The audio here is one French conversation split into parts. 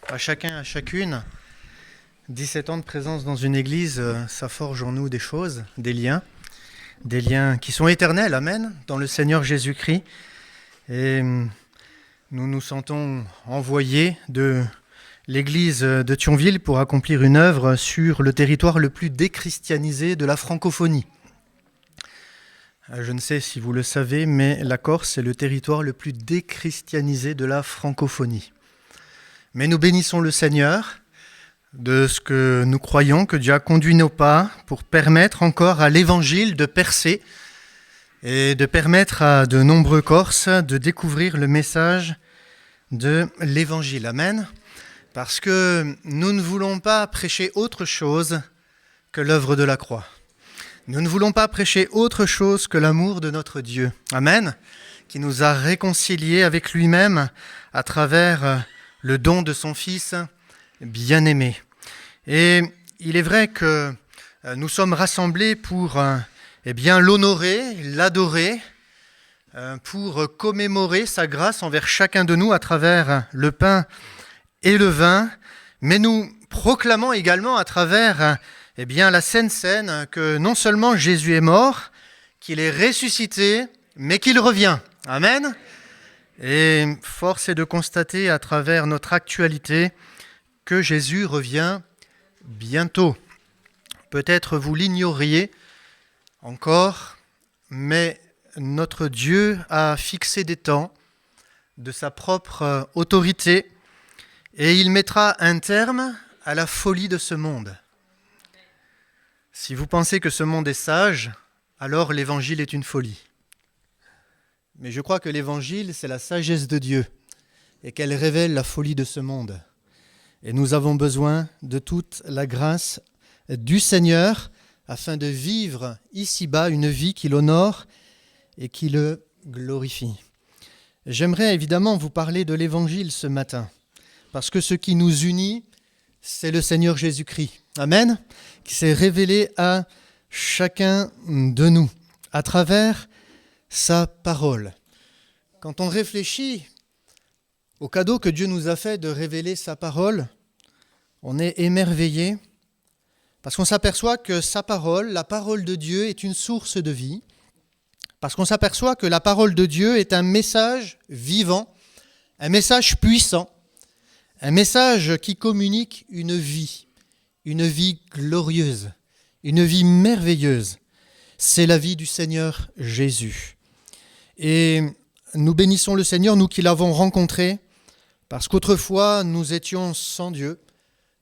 à chacun, à chacune. 17 ans de présence dans une église, ça forge en nous des choses, des liens qui sont éternels, amen, dans le Seigneur Jésus-Christ. Et nous nous sentons envoyés de l'église de Thionville pour accomplir une œuvre sur le territoire le plus déchristianisé de la francophonie. Je ne sais si vous le savez, mais la Corse est le territoire le plus déchristianisé de la francophonie. Mais nous bénissons le Seigneur de ce que nous croyons que Dieu a conduit nos pas pour permettre encore à l'Évangile de percer et de permettre à de nombreux Corses de découvrir le message de l'Évangile. Amen. Parce que nous ne voulons pas prêcher autre chose que l'œuvre de la croix. Nous ne voulons pas prêcher autre chose que l'amour de notre Dieu. Amen. Qui nous a réconciliés avec lui-même à travers le don de son Fils bien-aimé. Et il est vrai que nous sommes rassemblés pour l'honorer, l'adorer, pour commémorer sa grâce envers chacun de nous à travers le pain et le vin, mais nous proclamons également à travers la Sainte Seine que non seulement Jésus est mort, qu'il est ressuscité, mais qu'il revient. Amen. Et force est de constater à travers notre actualité que Jésus revient bientôt. Peut-être vous l'ignoriez encore, mais notre Dieu a fixé des temps de sa propre autorité et il mettra un terme à la folie de ce monde. Si vous pensez que ce monde est sage, alors l'Évangile est une folie. Mais je crois que l'Évangile, c'est la sagesse de Dieu et qu'elle révèle la folie de ce monde. Et nous avons besoin de toute la grâce du Seigneur afin de vivre ici-bas une vie qui l'honore et qui le glorifie. J'aimerais évidemment vous parler de l'Évangile ce matin, parce que ce qui nous unit, c'est le Seigneur Jésus-Christ. Amen. Qui s'est révélé à chacun de nous à travers sa parole. Quand on réfléchit au cadeau que Dieu nous a fait de révéler sa parole, on est émerveillé parce qu'on s'aperçoit que sa parole, la parole de Dieu, est une source de vie, parce qu'on s'aperçoit que la parole de Dieu est un message vivant, un message puissant, un message qui communique une vie glorieuse, une vie merveilleuse. C'est la vie du Seigneur Jésus. Et nous bénissons le Seigneur, nous qui l'avons rencontré, parce qu'autrefois nous étions sans Dieu,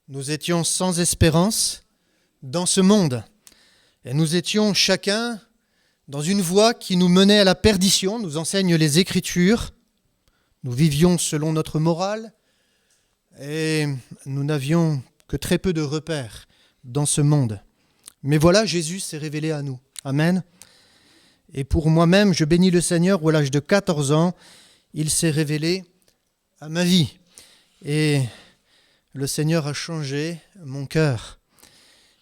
nous étions sans espérance dans ce monde. Et nous étions chacun dans une voie qui nous menait à la perdition, nous enseignent les Écritures. Nous vivions selon notre morale et nous n'avions que très peu de repères dans ce monde. Mais voilà, Jésus s'est révélé à nous. Amen. Et pour moi-même, je bénis le Seigneur où à l'âge de 14 ans, il s'est révélé à ma vie. Et le Seigneur a changé mon cœur.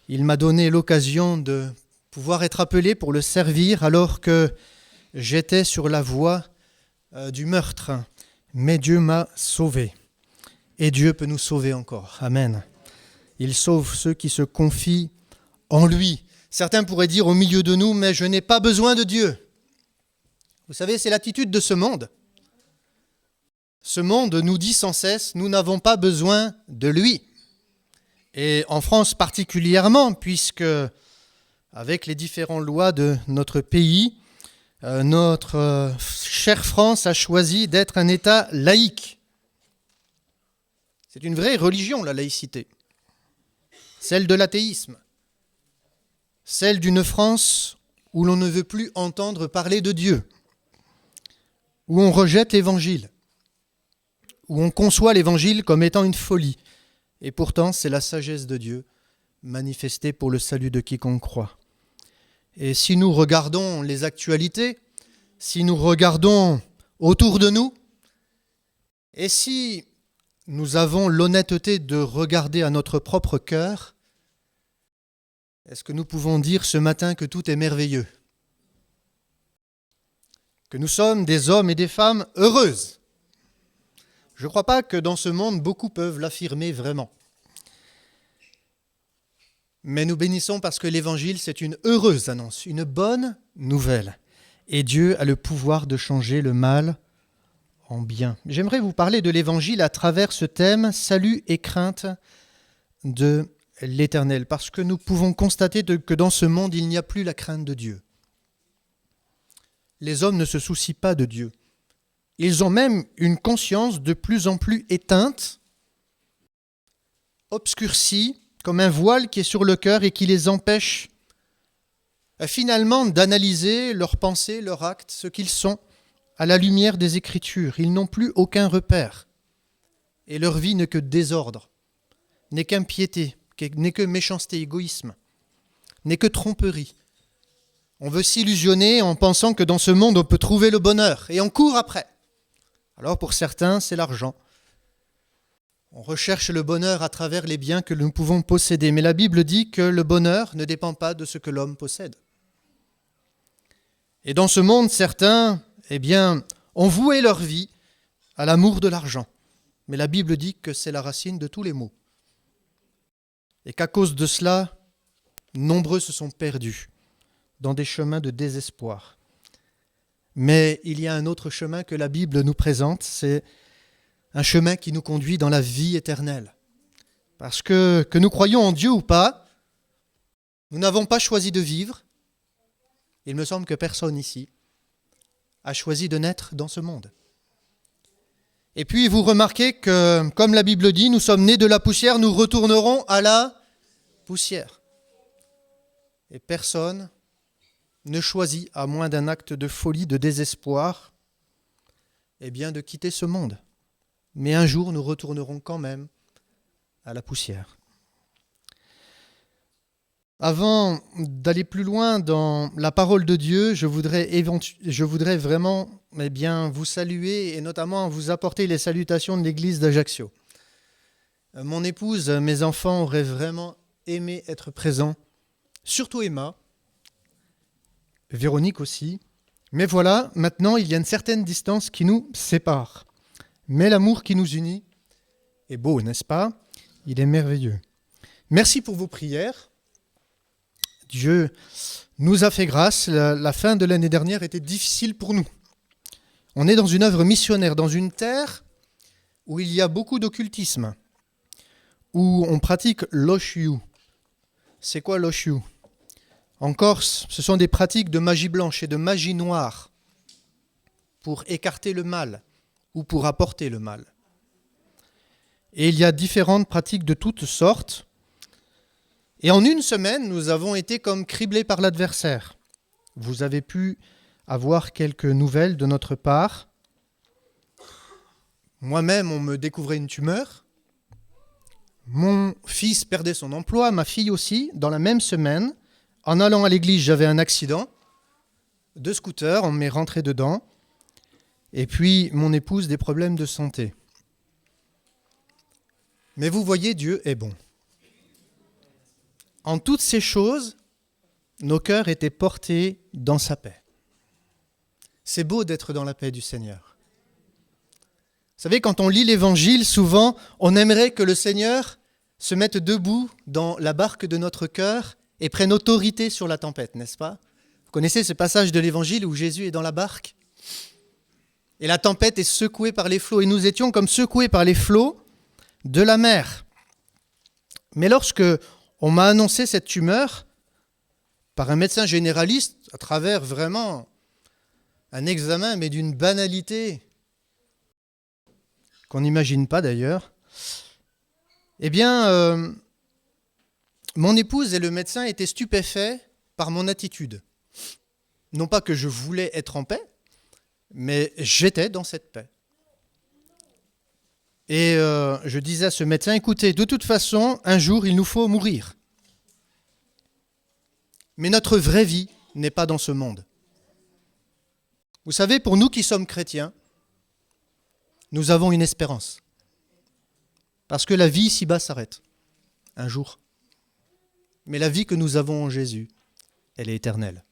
Il m'a donné l'occasion de pouvoir être appelé pour le servir alors que j'étais sur la voie du meurtre. Mais Dieu m'a sauvé. Et Dieu peut nous sauver encore. Amen. Il sauve ceux qui se confient en lui. Certains pourraient dire au milieu de nous, mais je n'ai pas besoin de Dieu. Vous savez, c'est l'attitude de ce monde. Ce monde nous dit sans cesse, nous n'avons pas besoin de lui. Et en France particulièrement, puisque avec les différentes lois de notre pays, notre chère France a choisi d'être un État laïque. C'est une vraie religion, la laïcité. Celle de l'athéisme. Celle d'une France où l'on ne veut plus entendre parler de Dieu. Où on rejette l'Évangile. Où on conçoit l'Évangile comme étant une folie. Et pourtant, c'est la sagesse de Dieu manifestée pour le salut de quiconque croit. Et si nous regardons les actualités, si nous regardons autour de nous, et si nous avons l'honnêteté de regarder à notre propre cœur, est-ce que nous pouvons dire ce matin que tout est merveilleux? Que nous sommes des hommes et des femmes heureuses? Je ne crois pas que dans ce monde, beaucoup peuvent l'affirmer vraiment. Mais nous bénissons parce que l'Évangile, c'est une heureuse annonce, une bonne nouvelle. Et Dieu a le pouvoir de changer le mal en bien. J'aimerais vous parler de l'Évangile à travers ce thème, salut et crainte de l'Éternel, parce que nous pouvons constater que dans ce monde, il n'y a plus la crainte de Dieu. Les hommes ne se soucient pas de Dieu. Ils ont même une conscience de plus en plus éteinte, obscurcie, comme un voile qui est sur le cœur et qui les empêche finalement d'analyser leurs pensées, leurs actes, ce qu'ils sont à la lumière des Écritures. Ils n'ont plus aucun repère et leur vie n'est que désordre, n'est qu'impiété, n'est que méchanceté, égoïsme, n'est que tromperie. On veut s'illusionner en pensant que dans ce monde on peut trouver le bonheur et on court après. Alors pour certains, c'est l'argent. On recherche le bonheur à travers les biens que nous pouvons posséder. Mais la Bible dit que le bonheur ne dépend pas de ce que l'homme possède. Et dans ce monde, certains, ont voué leur vie à l'amour de l'argent. Mais la Bible dit que c'est la racine de tous les maux. Et qu'à cause de cela, nombreux se sont perdus dans des chemins de désespoir. Mais il y a un autre chemin que la Bible nous présente, c'est un chemin qui nous conduit dans la vie éternelle. Parce que nous croyons en Dieu ou pas, nous n'avons pas choisi de vivre. Il me semble que personne ici a choisi de naître dans ce monde. Et puis vous remarquez que, comme la Bible dit, nous sommes nés de la poussière, nous retournerons à la poussière. Et personne ne choisit, à moins d'un acte de folie, de désespoir, de quitter ce monde. Mais un jour, nous retournerons quand même à la poussière. Avant d'aller plus loin dans la parole de Dieu, je voudrais vraiment vous saluer et notamment vous apporter les salutations de l'église d'Ajaccio. Mon épouse, mes enfants auraient vraiment aimé être présents, surtout Emma, Véronique aussi. Mais voilà, maintenant, il y a une certaine distance qui nous sépare. Mais l'amour qui nous unit est beau, n'est-ce pas? Il est merveilleux. Merci pour vos prières. Dieu nous a fait grâce. La fin de l'année dernière était difficile pour nous. On est dans une œuvre missionnaire, dans une terre où il y a beaucoup d'occultisme, où on pratique l'oshiu. C'est quoi l'oshiu? En Corse, ce sont des pratiques de magie blanche et de magie noire pour écarter le mal ou pour apporter le mal. Et il y a différentes pratiques de toutes sortes. Et en une semaine, nous avons été comme criblés par l'adversaire. Vous avez pu avoir quelques nouvelles de notre part. Moi-même, on me découvrait une tumeur. Mon fils perdait son emploi, ma fille aussi, dans la même semaine. En allant à l'église, j'avais un accident de scooter, on m'est rentré dedans. Et puis, mon épouse, des problèmes de santé. Mais vous voyez, Dieu est bon. En toutes ces choses, nos cœurs étaient portés dans sa paix. C'est beau d'être dans la paix du Seigneur. Vous savez, quand on lit l'Évangile, souvent, on aimerait que le Seigneur se mette debout dans la barque de notre cœur et prenne autorité sur la tempête, n'est-ce pas? Vous connaissez ce passage de l'Évangile où Jésus est dans la barque et la tempête est secouée par les flots. Et nous étions comme secoués par les flots de la mer. Mais lorsque on m'a annoncé cette tumeur par un médecin généraliste, à travers vraiment un examen, mais d'une banalité qu'on n'imagine pas d'ailleurs, mon épouse et le médecin étaient stupéfaits par mon attitude. Non pas que je voulais être en paix, mais j'étais dans cette paix. Et je disais à ce médecin, écoutez, de toute façon, un jour, il nous faut mourir. Mais notre vraie vie n'est pas dans ce monde. Vous savez, pour nous qui sommes chrétiens, nous avons une espérance. Parce que la vie ici-bas s'arrête, un jour. Mais la vie que nous avons en Jésus, elle est éternelle.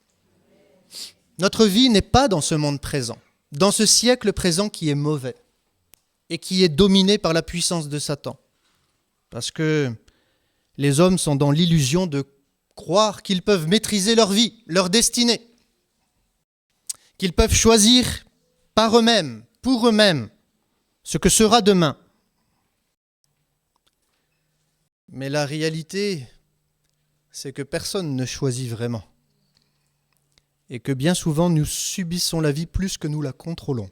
Notre vie n'est pas dans ce monde présent, dans ce siècle présent qui est mauvais. et qui est dominé par la puissance de Satan. Parce que les hommes sont dans l'illusion de croire qu'ils peuvent maîtriser leur vie, leur destinée, qu'ils peuvent choisir par eux-mêmes, pour eux-mêmes, ce que sera demain. Mais la réalité, c'est que personne ne choisit vraiment. Et que bien souvent, nous subissons la vie plus que nous la contrôlons.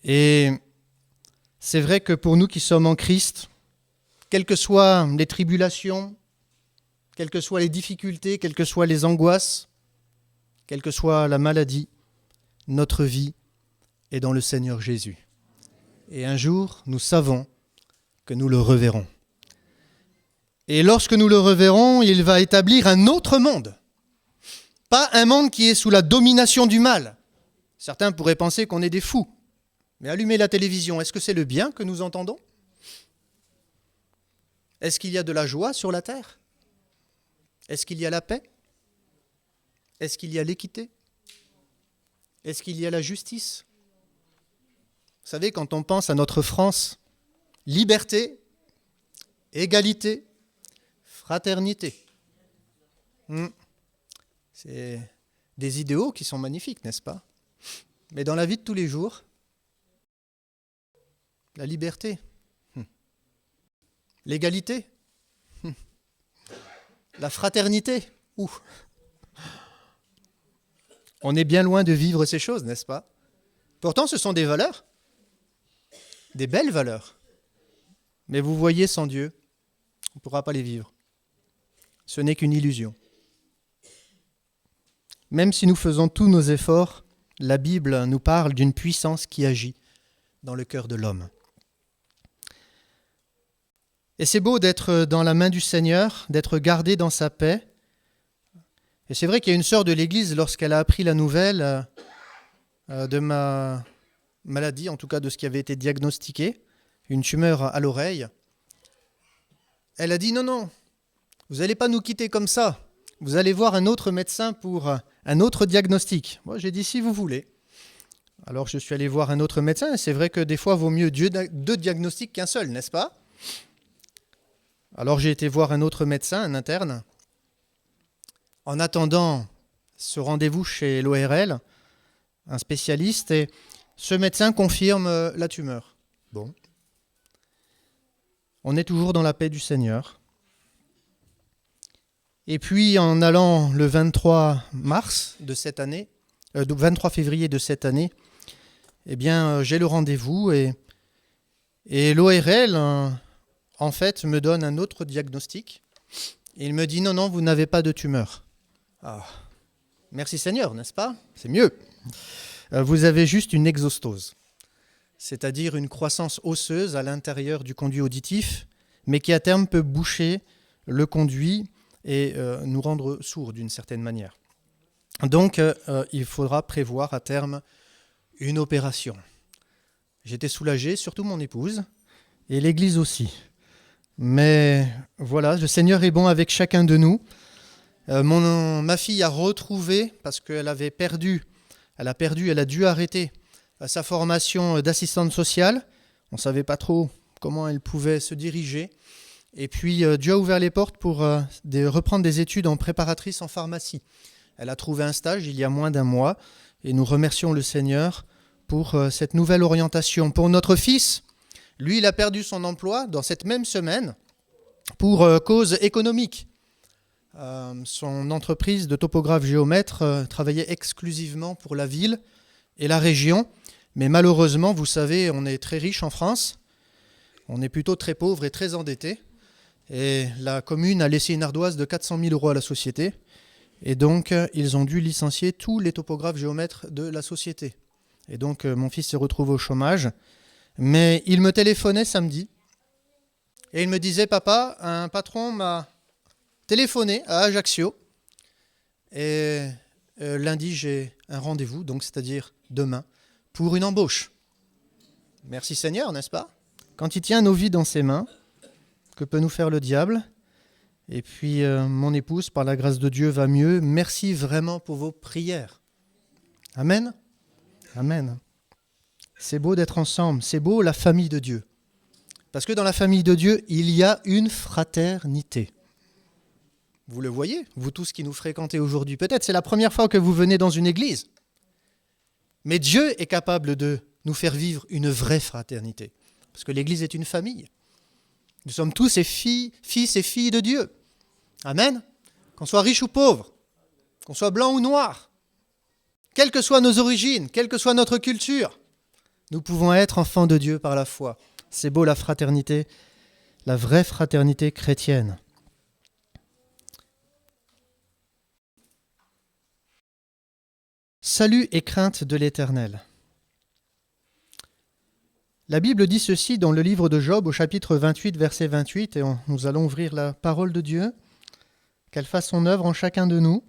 Et c'est vrai que pour nous qui sommes en Christ, quelles que soient les tribulations, quelles que soient les difficultés, quelles que soient les angoisses, quelle que soit la maladie, notre vie est dans le Seigneur Jésus. Et un jour, nous savons que nous le reverrons. Et lorsque nous le reverrons, il va établir un autre monde. Pas un monde qui est sous la domination du mal. Certains pourraient penser qu'on est des fous. Mais allumez la télévision, est-ce que c'est le bien que nous entendons ? Est-ce qu'il y a de la joie sur la terre ? Est-ce qu'il y a la paix ? Est-ce qu'il y a l'équité ? Est-ce qu'il y a la justice ? Vous savez, quand on pense à notre France, liberté, égalité, fraternité. C'est des idéaux qui sont magnifiques, n'est-ce pas ? Mais dans la vie de tous les jours, la liberté, l'égalité, la fraternité, on est bien loin de vivre ces choses, n'est-ce pas ? Pourtant, ce sont des valeurs, des belles valeurs. Mais vous voyez, sans Dieu, on ne pourra pas les vivre. Ce n'est qu'une illusion. Même si nous faisons tous nos efforts, la Bible nous parle d'une puissance qui agit dans le cœur de l'homme. Et c'est beau d'être dans la main du Seigneur, d'être gardé dans sa paix. Et c'est vrai qu'il y a une sœur de l'Église, lorsqu'elle a appris la nouvelle de ma maladie, en tout cas de ce qui avait été diagnostiqué, une tumeur à l'oreille, elle a dit non, vous n'allez pas nous quitter comme ça. Vous allez voir un autre médecin pour un autre diagnostic. Moi, j'ai dit si vous voulez. Alors je suis allé voir un autre médecin, et c'est vrai que des fois, vaut mieux deux diagnostics qu'un seul, n'est-ce pas ? Alors j'ai été voir un autre médecin, un interne. En attendant ce rendez-vous chez l'ORL, un spécialiste, et ce médecin confirme la tumeur. Bon. On est toujours dans la paix du Seigneur. Et puis en allant le 23 février de cette année, eh bien j'ai le rendez-vous et l'ORL en fait me donne un autre diagnostic. Et il me dit non, vous n'avez pas de tumeur. Ah, merci Seigneur, n'est-ce pas ? C'est mieux. Vous avez juste une exostose, c'est-à-dire une croissance osseuse à l'intérieur du conduit auditif, mais qui à terme peut boucher le conduit et nous rendre sourds d'une certaine manière. Donc, il faudra prévoir à terme une opération. J'étais soulagé, surtout mon épouse, et l'Église aussi. Mais voilà, le Seigneur est bon avec chacun de nous. Ma fille a retrouvé, parce qu'elle avait perdu, elle a dû arrêter sa formation d'assistante sociale. On ne savait pas trop comment elle pouvait se diriger. Et puis Dieu a ouvert les portes pour reprendre des études en préparatrice en pharmacie. Elle a trouvé un stage il y a moins d'un mois et nous remercions le Seigneur pour cette nouvelle orientation. Pour notre fils, lui, il a perdu son emploi dans cette même semaine pour cause économique. Son entreprise de topographe géomètre travaillait exclusivement pour la ville et la région. Mais malheureusement, vous savez, on est très riche en France. On est plutôt très pauvre et très endetté. Et la commune a laissé une ardoise de 400 000 € à la société. Et donc, ils ont dû licencier tous les topographes géomètres de la société. Et donc, mon fils se retrouve au chômage. Mais il me téléphonait samedi. Et il me disait, papa, un patron m'a téléphoné à Ajaccio. Et lundi, j'ai un rendez-vous, donc c'est-à-dire demain, pour une embauche. Merci Seigneur, n'est-ce pas ? Quand il tient nos vies dans ses mains, que peut nous faire le diable ? Et puis, mon épouse, par la grâce de Dieu, va mieux. Merci vraiment pour vos prières. Amen. Amen. C'est beau d'être ensemble, c'est beau la famille de Dieu. Parce que dans la famille de Dieu, il y a une fraternité. Vous le voyez, vous tous qui nous fréquentez aujourd'hui. Peut-être c'est la première fois que vous venez dans une église. Mais Dieu est capable de nous faire vivre une vraie fraternité. Parce que l'église est une famille. Nous sommes tous fils et filles de Dieu. Amen. Qu'on soit riche ou pauvre, qu'on soit blanc ou noir, quelles que soient nos origines, quelle que soit notre culture, nous pouvons être enfants de Dieu par la foi. C'est beau la fraternité, la vraie fraternité chrétienne. Salut et crainte de l'Éternel. La Bible dit ceci dans le livre de Job au chapitre 28, verset 28, et nous allons ouvrir la parole de Dieu, qu'elle fasse son œuvre en chacun de nous.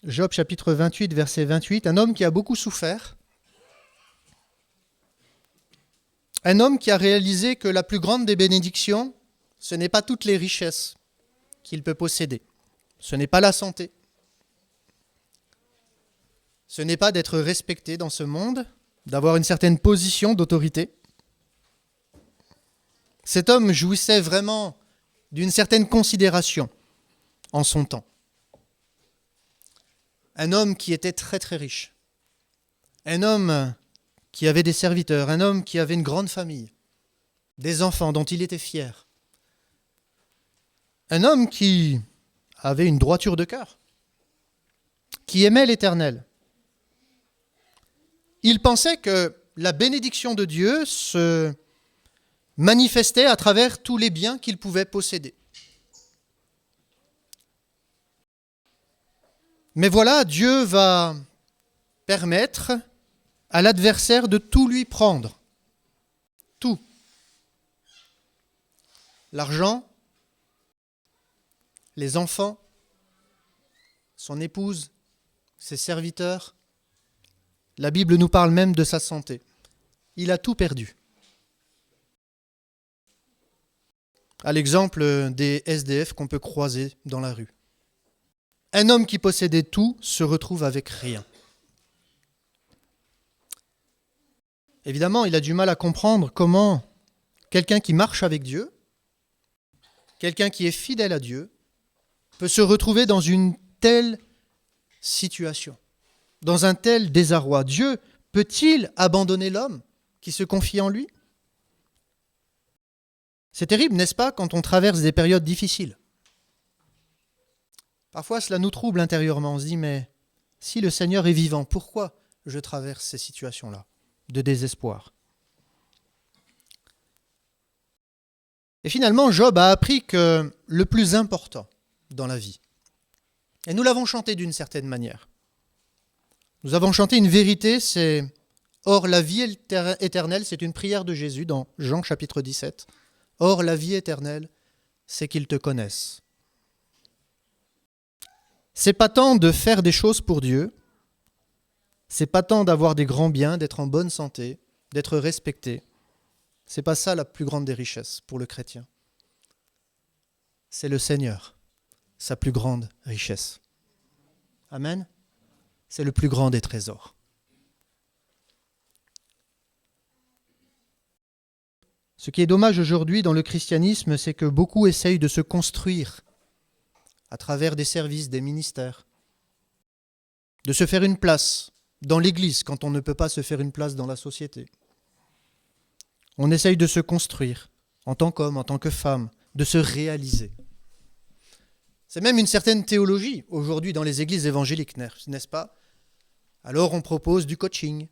Job chapitre 28, verset 28, un homme qui a beaucoup souffert, un homme qui a réalisé que la plus grande des bénédictions, ce n'est pas toutes les richesses qu'il peut posséder, ce n'est pas la santé, ce n'est pas d'être respecté dans ce monde, d'avoir une certaine position d'autorité. Cet homme jouissait vraiment d'une certaine considération en son temps. Un homme qui était très très riche, un homme qui avait des serviteurs, un homme qui avait une grande famille, des enfants dont il était fier, un homme qui avait une droiture de cœur, qui aimait l'Éternel. Il pensait que la bénédiction de Dieu se manifestait à travers tous les biens qu'il pouvait posséder. Mais voilà, Dieu va permettre à l'adversaire de tout lui prendre. Tout. L'argent, les enfants, son épouse, ses serviteurs. La Bible nous parle même de sa santé. Il a tout perdu. À l'exemple des SDF qu'on peut croiser dans la rue. Un homme qui possédait tout se retrouve avec rien. Évidemment, il a du mal à comprendre comment quelqu'un qui marche avec Dieu, quelqu'un qui est fidèle à Dieu, peut se retrouver dans une telle situation, dans un tel désarroi. Dieu peut-il abandonner l'homme qui se confie en lui ? C'est terrible, n'est-ce pas, quand on traverse des périodes difficiles. Parfois, cela nous trouble intérieurement. On se dit, mais si le Seigneur est vivant, pourquoi je traverse ces situations-là de désespoir ? Et finalement, Job a appris que le plus important dans la vie, et nous l'avons chanté d'une certaine manière, nous avons chanté une vérité, c'est « Or la vie éternelle », c'est une prière de Jésus dans Jean chapitre 17. « Or la vie éternelle, c'est qu'ils te connaissent ». C'est pas tant de faire des choses pour Dieu, c'est pas tant d'avoir des grands biens, d'être en bonne santé, d'être respecté. C'est pas ça la plus grande des richesses pour le chrétien. C'est le Seigneur, sa plus grande richesse. Amen. C'est le plus grand des trésors. Ce qui est dommage aujourd'hui dans le christianisme, c'est que beaucoup essayent de se construire à travers des services, des ministères, de se faire une place dans l'Église quand on ne peut pas se faire une place dans la société. On essaye de se construire en tant qu'homme, en tant que femme, de se réaliser. C'est même une certaine théologie aujourd'hui dans les églises évangéliques, n'est-ce pas ? Alors on propose du coaching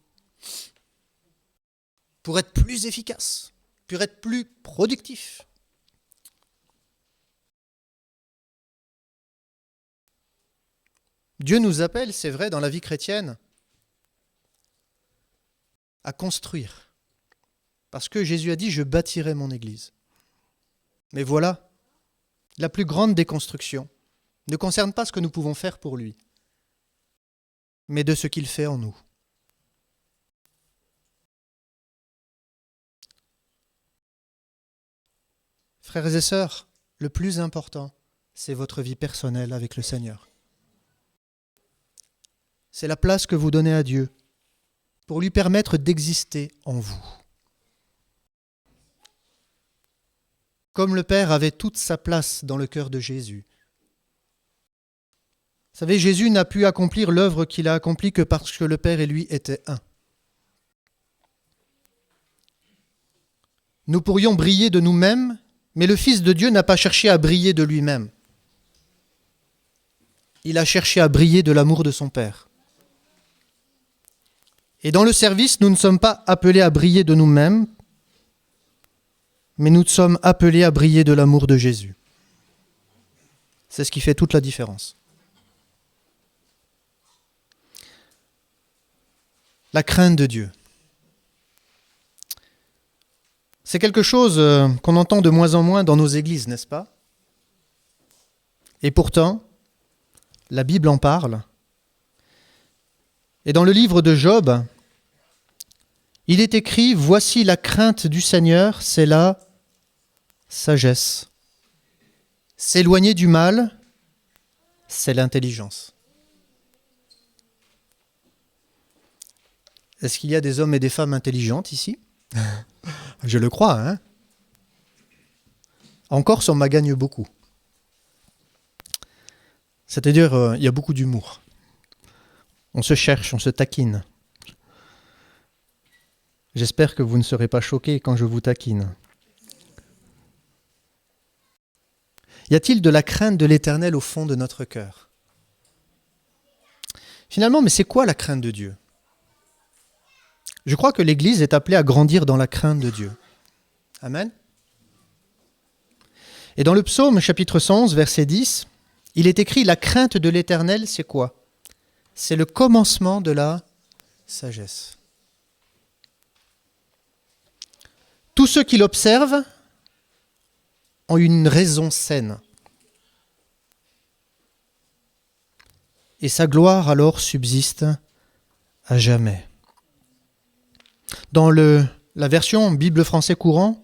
pour être plus efficace, pour être plus productif. Dieu nous appelle, c'est vrai, dans la vie chrétienne, à construire. Parce que Jésus a dit « Je bâtirai mon Église ». Mais voilà, la plus grande des constructions ne concerne pas ce que nous pouvons faire pour lui, mais de ce qu'il fait en nous. Frères et sœurs, le plus important, c'est votre vie personnelle avec le Seigneur. c'est la place que vous donnez à Dieu pour lui permettre d'exister en vous. Comme le Père avait toute sa place dans le cœur de Jésus. Vous savez, Jésus n'a pu accomplir l'œuvre qu'il a accomplie que parce que le Père et lui étaient un. Nous pourrions briller de nous-mêmes, mais le Fils de Dieu n'a pas cherché à briller de lui-même. Il a cherché à briller de l'amour de son Père. Et dans le service, nous ne sommes pas appelés à briller de nous-mêmes, mais nous sommes appelés à briller de l'amour de Jésus. C'est ce qui fait toute la différence. La crainte de Dieu. C'est quelque chose qu'on entend de moins en moins dans nos églises, n'est-ce pas? Et pourtant, la Bible en parle. Et dans le livre de Job, il est écrit « Voici la crainte du Seigneur, c'est la sagesse. S'éloigner du mal, c'est l'intelligence. » Est-ce qu'il y a des hommes et des femmes intelligentes ici? Je le crois, hein? En Corse, on m'agagne beaucoup. C'est-à-dire, il y a beaucoup d'humour. On se cherche, on se taquine. J'espère que vous ne serez pas choqués quand je vous taquine. Y a-t-il de la crainte de l'Éternel au fond de notre cœur? Finalement, mais c'est quoi la crainte de Dieu? Je crois que l'Église est appelée à grandir dans la crainte de Dieu. Amen. Et dans le psaume chapitre 111, verset 10, il est écrit « La crainte de l'Éternel, c'est quoi? C'est le commencement de la sagesse. » Tous ceux qui l'observent ont une raison saine. Et sa gloire alors subsiste à jamais. Dans la version Bible français courant,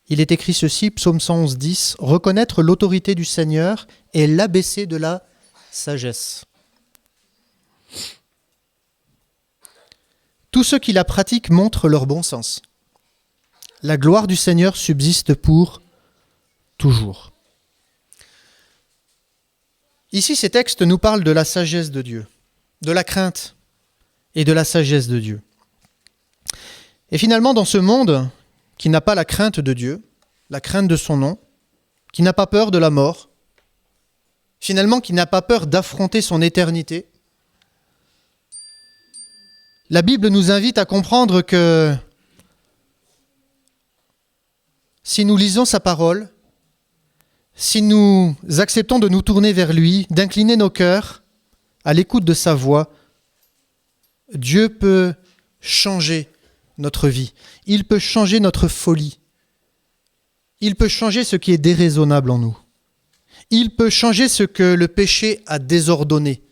il est écrit ceci, psaume 111, 10, « Reconnaître l'autorité du Seigneur est l'ABC de la sagesse. » Tous ceux qui la pratiquent montrent leur bon sens. La gloire du Seigneur subsiste pour toujours. Ici, ces textes nous parlent de la sagesse de Dieu, de la crainte et de la sagesse de Dieu. Et finalement, dans ce monde qui n'a pas la crainte de Dieu, la crainte de son nom, qui n'a pas peur de la mort, finalement qui n'a pas peur d'affronter son éternité, la Bible nous invite à comprendre que si nous lisons sa parole, si nous acceptons de nous tourner vers lui, d'incliner nos cœurs à l'écoute de sa voix, Dieu peut changer notre vie. Il peut changer notre folie. Il peut changer ce qui est déraisonnable en nous. Il peut changer ce que le péché a désordonné.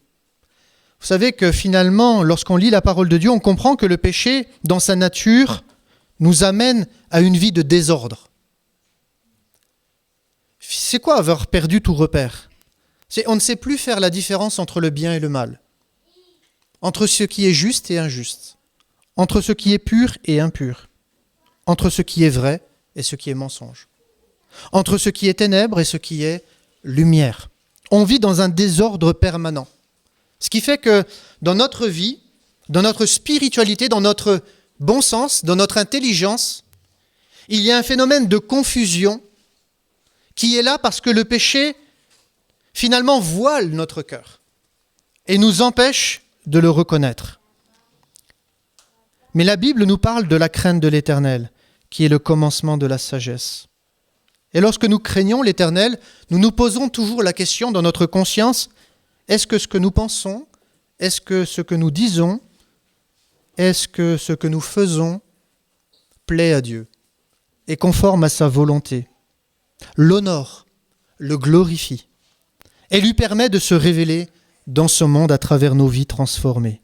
Vous savez que finalement, lorsqu'on lit la parole de Dieu, on comprend que le péché, dans sa nature, nous amène à une vie de désordre. C'est quoi avoir perdu tout repère? On ne sait plus faire la différence entre le bien et le mal, entre ce qui est juste et injuste, entre ce qui est pur et impur, entre ce qui est vrai et ce qui est mensonge, entre ce qui est ténèbres et ce qui est lumière. On vit dans un désordre permanent. Ce qui fait que dans notre vie, dans notre spiritualité, dans notre bon sens, dans notre intelligence, il y a un phénomène de confusion qui est là parce que le péché, finalement, voile notre cœur et nous empêche de le reconnaître. Mais la Bible nous parle de la crainte de l'Éternel, qui est le commencement de la sagesse. Et lorsque nous craignons l'Éternel, nous nous posons toujours la question dans notre conscience, est-ce que ce que nous pensons, est-ce que ce que nous disons, est-ce que ce que nous faisons plaît à Dieu, est conforme à sa volonté, l'honore, le glorifie et lui permet de se révéler dans ce monde à travers nos vies transformées.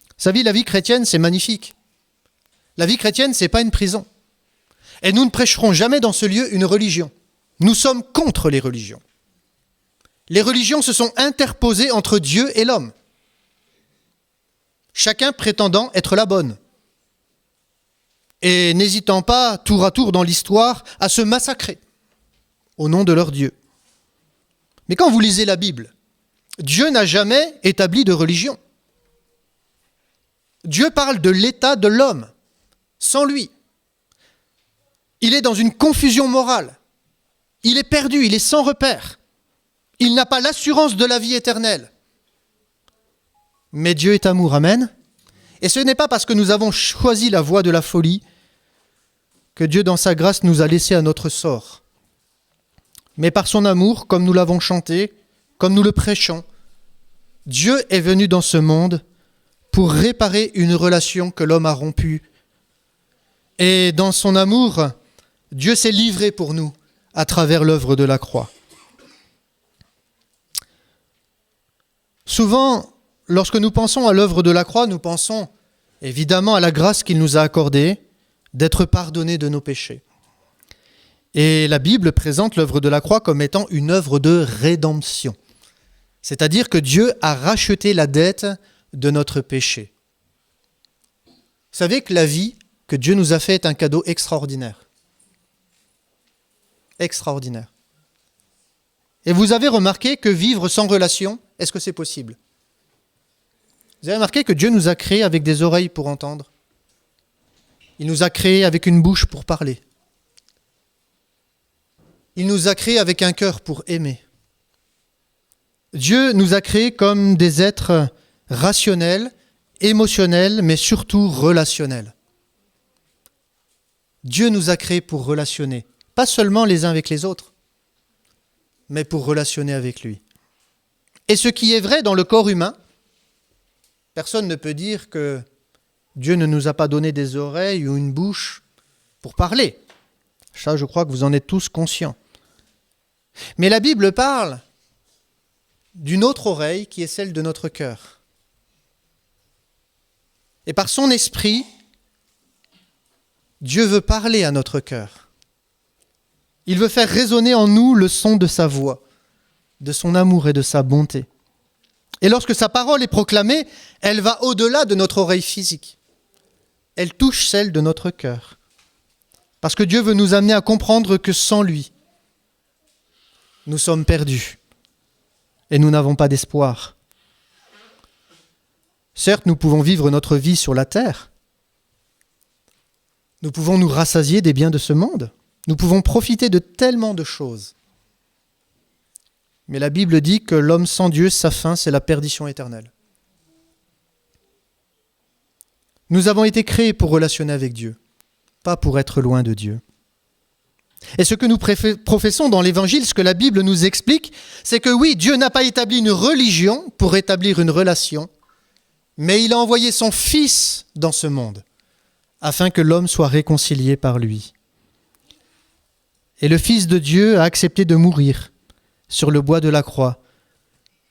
Vous savez, la vie chrétienne, c'est magnifique. La vie chrétienne, ce n'est pas une prison. Et nous ne prêcherons jamais dans ce lieu une religion. Nous sommes contre les religions. Les religions se sont interposées entre Dieu et l'homme. chacun prétendant être la bonne, et n'hésitant pas, tour à tour dans l'histoire, à se massacrer au nom de leur Dieu. Mais quand vous lisez la Bible, Dieu n'a jamais établi de religion. Dieu parle de l'état de l'homme, sans lui. Il est dans une confusion morale. Il est perdu, il est sans repère. Il n'a pas l'assurance de la vie éternelle. Mais Dieu est amour, amen. Et ce n'est pas parce que nous avons choisi la voie de la folie que Dieu, dans sa grâce, nous a laissés à notre sort. Mais par son amour, comme nous l'avons chanté, comme nous le prêchons, Dieu est venu dans ce monde pour réparer une relation que l'homme a rompue. Et dans son amour, Dieu s'est livré pour nous à travers l'œuvre de la croix. Souvent, lorsque nous pensons à l'œuvre de la croix, nous pensons évidemment à la grâce qu'il nous a accordée d'être pardonnés de nos péchés. Et la Bible présente l'œuvre de la croix comme étant une œuvre de rédemption. C'est-à-dire que Dieu a racheté la dette de notre péché. Vous savez que la vie que Dieu nous a faite est un cadeau extraordinaire. Extraordinaire. Et vous avez remarqué que vivre sans relation, est-ce que c'est possible ? Vous avez remarqué que Dieu nous a créés avec des oreilles pour entendre. Il nous a créés avec une bouche pour parler. Il nous a créés avec un cœur pour aimer. Dieu nous a créés comme des êtres rationnels, émotionnels, mais surtout relationnels. Dieu nous a créés pour relationner, pas seulement les uns avec les autres, mais pour relationner avec lui. Et ce qui est vrai dans le corps humain, personne ne peut dire que Dieu ne nous a pas donné des oreilles ou une bouche pour parler. Ça, je crois que vous en êtes tous conscients. Mais la Bible parle d'une autre oreille qui est celle de notre cœur. Et par son esprit, Dieu veut parler à notre cœur. Il veut faire résonner en nous le son de sa voix, de son amour et de sa bonté. Et lorsque sa parole est proclamée, elle va au-delà de notre oreille physique. Elle touche celle de notre cœur. Parce que Dieu veut nous amener à comprendre que sans lui, nous sommes perdus et nous n'avons pas d'espoir. Certes, nous pouvons vivre notre vie sur la terre. Nous pouvons nous rassasier des biens de ce monde. Nous pouvons profiter de tellement de choses. Mais la Bible dit que l'homme sans Dieu, sa fin, c'est la perdition éternelle. Nous avons été créés pour relationner avec Dieu, pas pour être loin de Dieu. Et ce que nous professons dans l'Évangile, ce que la Bible nous explique, c'est que oui, Dieu n'a pas établi une religion pour établir une relation, mais il a envoyé son Fils dans ce monde, afin que l'homme soit réconcilié par lui. Et le Fils de Dieu a accepté de mourir sur le bois de la croix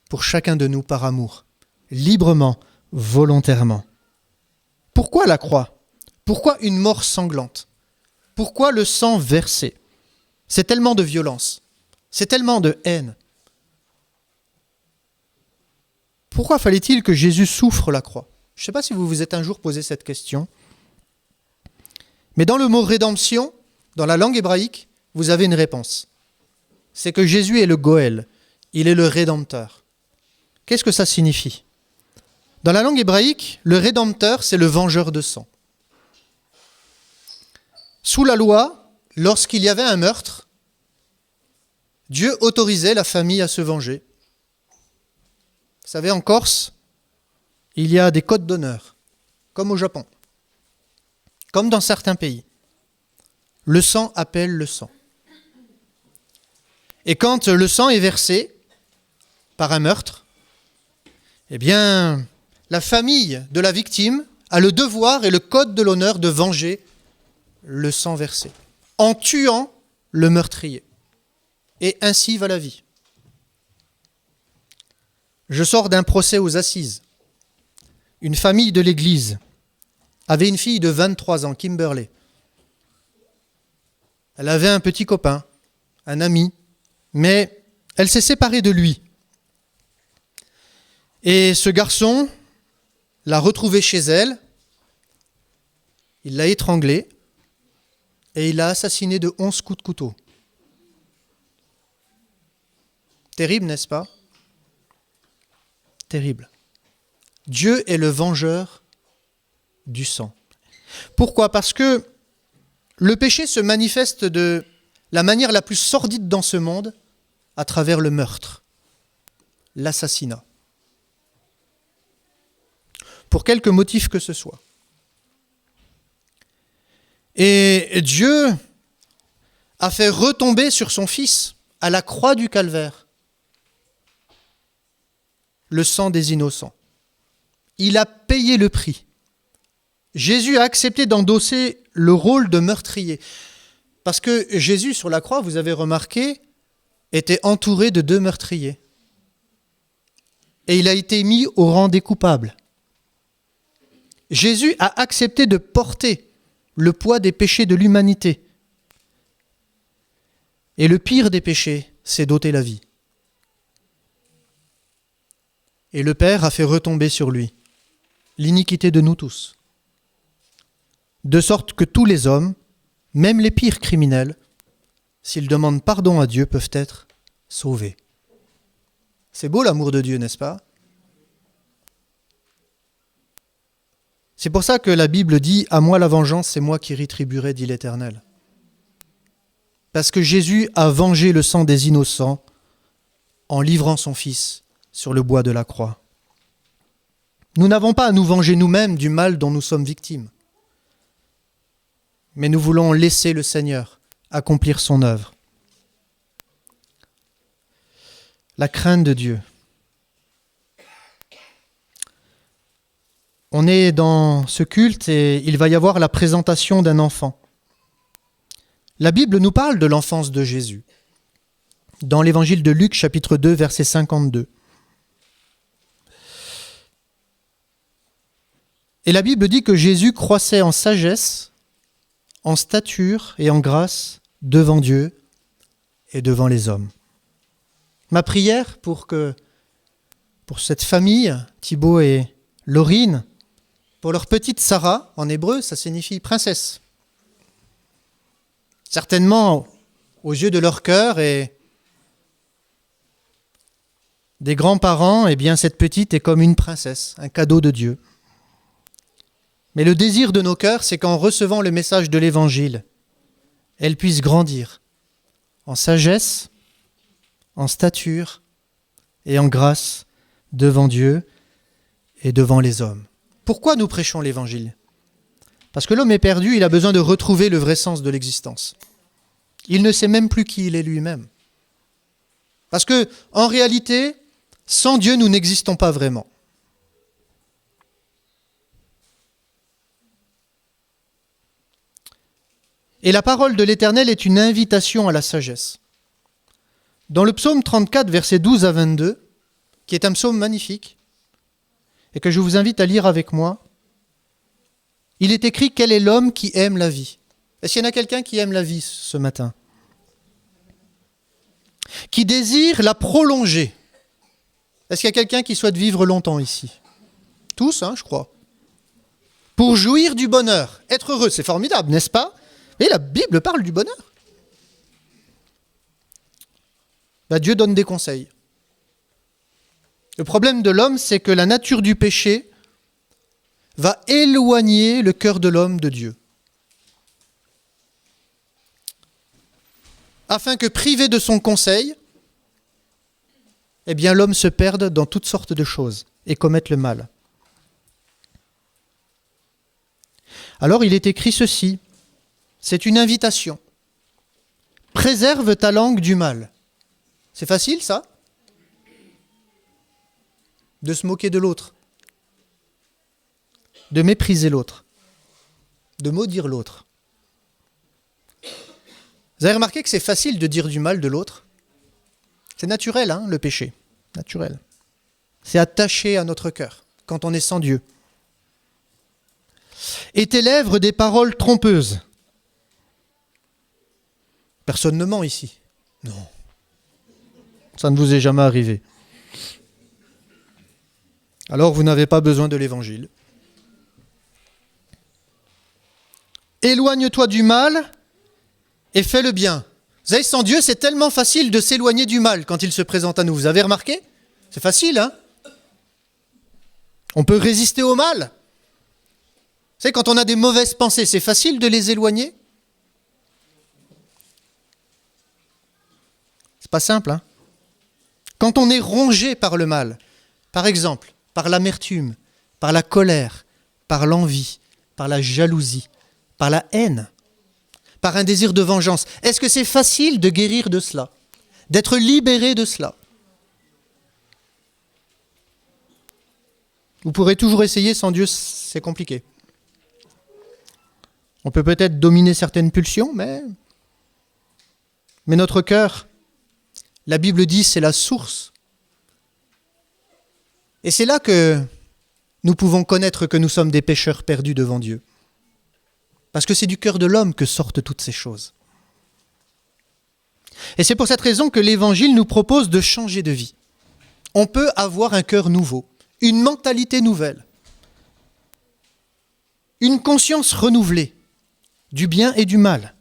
pour chacun de nous par amour, librement, volontairement. Pourquoi la croix ? Pourquoi une mort sanglante ? Pourquoi le sang versé ? C'est tellement de violence, c'est tellement de haine. Pourquoi fallait-il que Jésus souffre la croix ? Je ne sais pas si vous vous êtes un jour posé cette question. Mais dans le mot rédemption, dans la langue hébraïque, vous avez une réponse. C'est que Jésus est le Goël, il est le Rédempteur. Qu'est-ce que ça signifie ? Dans la langue hébraïque, le Rédempteur, c'est le vengeur de sang. Sous la loi, lorsqu'il y avait un meurtre, Dieu autorisait la famille à se venger. Vous savez, en Corse, il y a des codes d'honneur, comme au Japon, comme dans certains pays. Le sang appelle le sang. Et quand le sang est versé par un meurtre, eh bien, la famille de la victime a le devoir et le code de l'honneur de venger le sang versé, en tuant le meurtrier. Et ainsi va la vie. Je sors d'un procès aux assises. Une famille de l'église avait une fille de 23 ans, Kimberley. Elle avait un petit copain, un ami, mais elle s'est séparée de lui. Et ce garçon l'a retrouvée chez elle, il l'a étranglée et il l'a assassinée de 11 coups de couteau. Terrible, n'est-ce pas? Terrible. Dieu est le vengeur du sang. Pourquoi? Parce que le péché se manifeste de la manière la plus sordide dans ce monde à travers le meurtre, l'assassinat. Pour quelque motif que ce soit. Et Dieu a fait retomber sur son Fils, à la croix du calvaire, le sang des innocents. Il a payé le prix. Jésus a accepté d'endosser le rôle de meurtrier. Parce que Jésus, sur la croix, vous avez remarqué, était entouré de 2 meurtriers. Et il a été mis au rang des coupables. Jésus a accepté de porter le poids des péchés de l'humanité. Et le pire des péchés, c'est d'ôter la vie. Et le Père a fait retomber sur lui l'iniquité de nous tous. De sorte que tous les hommes, même les pires criminels, s'ils demandent pardon à Dieu, peuvent être sauvés. C'est beau l'amour de Dieu, n'est-ce pas? C'est pour ça que la Bible dit « À moi la vengeance, c'est moi qui rétribuerai, dit l'Éternel ». Parce que Jésus a vengé le sang des innocents en livrant son Fils sur le bois de la croix. Nous n'avons pas à nous venger nous-mêmes du mal dont nous sommes victimes. Mais nous voulons laisser le Seigneur accomplir son œuvre. La crainte de Dieu. On est dans ce culte et il va y avoir la présentation d'un enfant. La Bible nous parle de l'enfance de Jésus. Dans l'évangile de Luc, chapitre 2, verset 52. Et la Bible dit que Jésus croissait en sagesse, en stature et en grâce devant Dieu et devant les hommes. Ma prière pour cette famille, Thibaut et Laurine, pour leur petite Sarah, en hébreu, ça signifie princesse. Certainement, aux yeux de leur cœur et des grands-parents, eh bien, cette petite est comme une princesse, un cadeau de Dieu. Mais le désir de nos cœurs, c'est qu'en recevant le message de l'Évangile, elle puisse grandir en sagesse, en stature et en grâce devant Dieu et devant les hommes. Pourquoi nous prêchons l'Évangile? Parce que l'homme est perdu, il a besoin de retrouver le vrai sens de l'existence. Il ne sait même plus qui il est lui-même. Parce que, en réalité, sans Dieu, nous n'existons pas vraiment. Et la parole de l'Éternel est une invitation à la sagesse. Dans le psaume 34, versets 12 à 22, qui est un psaume magnifique, et que je vous invite à lire avec moi, il est écrit « Quel est l'homme qui aime la vie ?» Est-ce qu'il y en a quelqu'un qui aime la vie ce matin? Qui désire la prolonger? Est-ce qu'il y a quelqu'un qui souhaite vivre longtemps ici? Tous, je crois. Pour jouir du bonheur, être heureux, c'est formidable, n'est-ce pas? Et la Bible parle du bonheur. Dieu donne des conseils. Le problème de l'homme, c'est que la nature du péché va éloigner le cœur de l'homme de Dieu. Afin que, privé de son conseil, eh bien, l'homme se perde dans toutes sortes de choses et commette le mal. Alors, il est écrit ceci. C'est une invitation. Préserve ta langue du mal. C'est facile, ça? De se moquer de l'autre. De mépriser l'autre. De maudire l'autre. Vous avez remarqué que c'est facile de dire du mal de l'autre? C'est naturel, le péché. Naturel. C'est attaché à notre cœur quand on est sans Dieu. Et tes lèvres des paroles trompeuses. Personne ne ment ici. Non. Ça ne vous est jamais arrivé. Alors vous n'avez pas besoin de l'Évangile. Éloigne-toi du mal et fais le bien. Vous savez, sans Dieu, c'est tellement facile de s'éloigner du mal quand il se présente à nous. Vous avez remarqué ? C'est facile, hein ? On peut résister au mal. Vous savez, quand on a des mauvaises pensées, c'est facile de les éloigner. C'est pas simple, hein ? Quand on est rongé par le mal, par exemple, par l'amertume, par la colère, par l'envie, par la jalousie, par la haine, par un désir de vengeance, est-ce que c'est facile de guérir de cela, d'être libéré de cela ? Vous pourrez toujours essayer, sans Dieu, c'est compliqué. On peut peut-être dominer certaines pulsions, mais notre cœur, la Bible dit, c'est la source. Et c'est là que nous pouvons connaître que nous sommes des pécheurs perdus devant Dieu. Parce que c'est du cœur de l'homme que sortent toutes ces choses. Et c'est pour cette raison que l'Évangile nous propose de changer de vie. On peut avoir un cœur nouveau, une mentalité nouvelle, une conscience renouvelée du bien et du mal.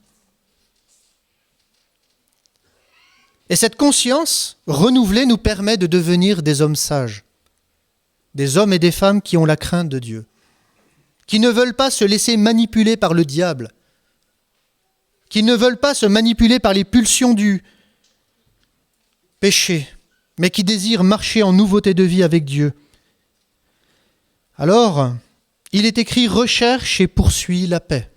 Et cette conscience renouvelée nous permet de devenir des hommes sages, des hommes et des femmes qui ont la crainte de Dieu, qui ne veulent pas se laisser manipuler par le diable, qui ne veulent pas se manipuler par les pulsions du péché, mais qui désirent marcher en nouveauté de vie avec Dieu. Alors, il est écrit « Recherche et poursuis la paix ».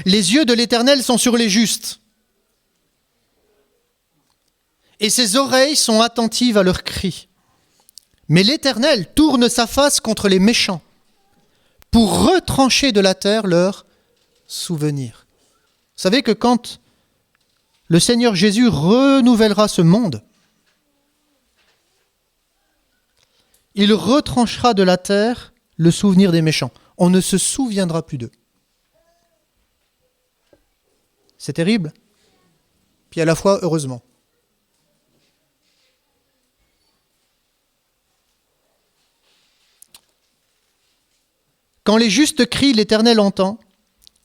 Les yeux de l'Éternel sont sur les justes, et ses oreilles sont attentives à leurs cris. Mais l'Éternel tourne sa face contre les méchants, pour retrancher de la terre leurs souvenirs. Vous savez que quand le Seigneur Jésus renouvellera ce monde, il retranchera de la terre le souvenir des méchants. On ne se souviendra plus d'eux. C'est terrible, puis à la fois heureusement. Quand les justes crient, l'Éternel entend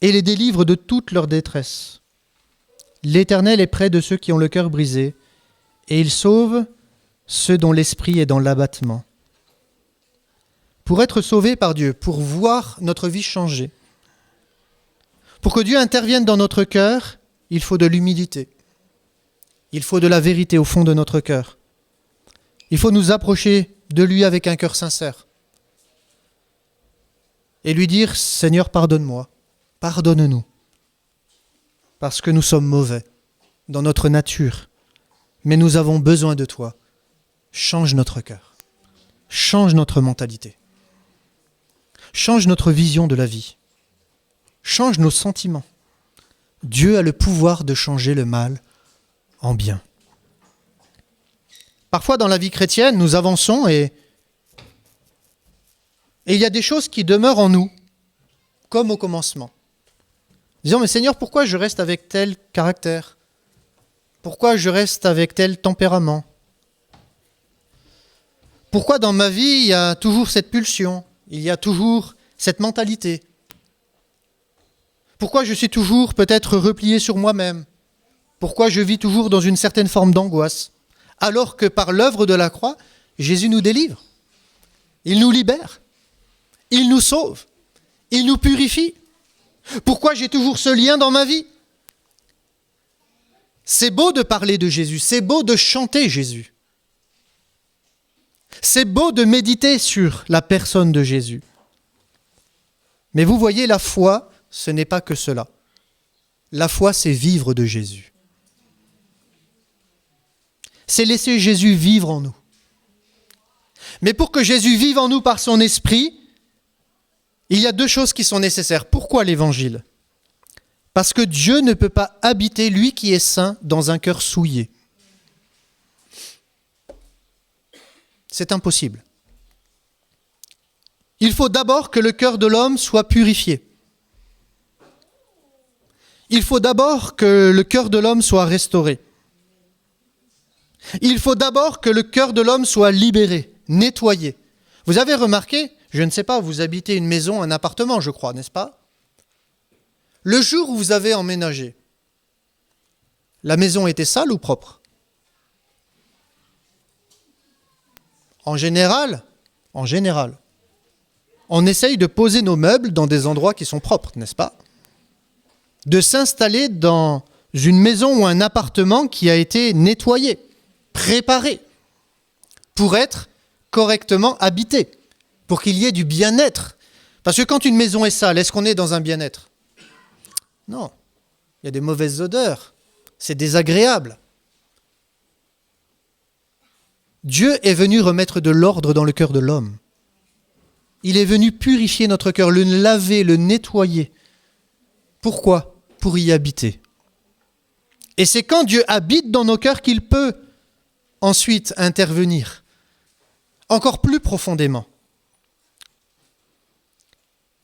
et les délivre de toute leur détresse. L'Éternel est près de ceux qui ont le cœur brisé et il sauve ceux dont l'esprit est dans l'abattement. Pour être sauvé par Dieu, pour voir notre vie changer, pour que Dieu intervienne dans notre cœur, il faut de l'humilité. Il faut de la vérité au fond de notre cœur. Il faut nous approcher de lui avec un cœur sincère. Et lui dire, Seigneur, pardonne-moi, pardonne-nous, parce que nous sommes mauvais dans notre nature, mais nous avons besoin de toi. Change notre cœur, change notre mentalité, change notre vision de la vie, change nos sentiments. Dieu a le pouvoir de changer le mal en bien. Parfois dans la vie chrétienne, nous avançons et il y a des choses qui demeurent en nous, comme au commencement. Disons, mais Seigneur, pourquoi je reste avec tel caractère ? Pourquoi je reste avec tel tempérament ? Pourquoi dans ma vie, il y a toujours cette pulsion ? Il y a toujours cette mentalité ? Pourquoi je suis toujours peut-être replié sur moi-même ? Pourquoi je vis toujours dans une certaine forme d'angoisse ? Alors que par l'œuvre de la croix, Jésus nous délivre. Il nous libère. Il nous sauve, il nous purifie. Pourquoi j'ai toujours ce lien dans ma vie ? C'est beau de parler de Jésus, c'est beau de chanter Jésus. C'est beau de méditer sur la personne de Jésus. Mais vous voyez, la foi, ce n'est pas que cela. La foi, c'est vivre de Jésus. C'est laisser Jésus vivre en nous. Mais pour que Jésus vive en nous par son esprit, il y a deux choses qui sont nécessaires. Pourquoi l'Évangile ? Parce que Dieu ne peut pas habiter, lui qui est saint, dans un cœur souillé. C'est impossible. Il faut d'abord que le cœur de l'homme soit purifié. Il faut d'abord que le cœur de l'homme soit restauré. Il faut d'abord que le cœur de l'homme soit libéré, nettoyé. Vous avez remarqué, je ne sais pas, vous habitez une maison, un appartement, je crois, n'est-ce pas ? Le jour où vous avez emménagé, la maison était sale ou propre? En général, on essaye de poser nos meubles dans des endroits qui sont propres, n'est-ce pas? De s'installer dans une maison ou un appartement qui a été nettoyé, préparé, pour être correctement habité, pour qu'il y ait du bien-être. Parce que quand une maison est sale, est-ce qu'on est dans un bien-être? Non, il y a des mauvaises odeurs, c'est désagréable. Dieu est venu remettre de l'ordre dans le cœur de l'homme. Il est venu purifier notre cœur, le laver, le nettoyer. Pourquoi? Pour y habiter. Et c'est quand Dieu habite dans nos cœurs qu'il peut ensuite intervenir encore plus profondément.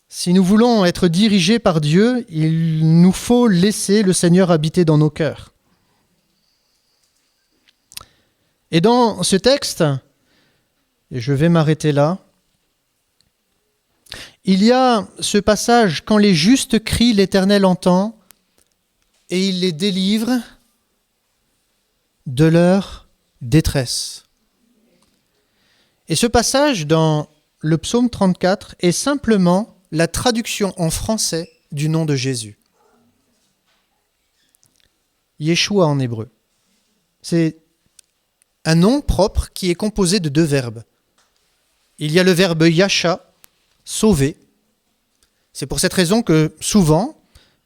Si nous voulons être dirigés par Dieu, il nous faut laisser le Seigneur habiter dans nos cœurs. Et dans ce texte, et je vais m'arrêter là, il y a ce passage, quand les justes crient, l'Éternel entend, et il les délivre de leur détresse. Et ce passage dans le psaume 34 est simplement la traduction en français du nom de Jésus. Yeshua en hébreu. C'est un nom propre qui est composé de deux verbes. Il y a le verbe yasha, sauver. C'est pour cette raison que souvent,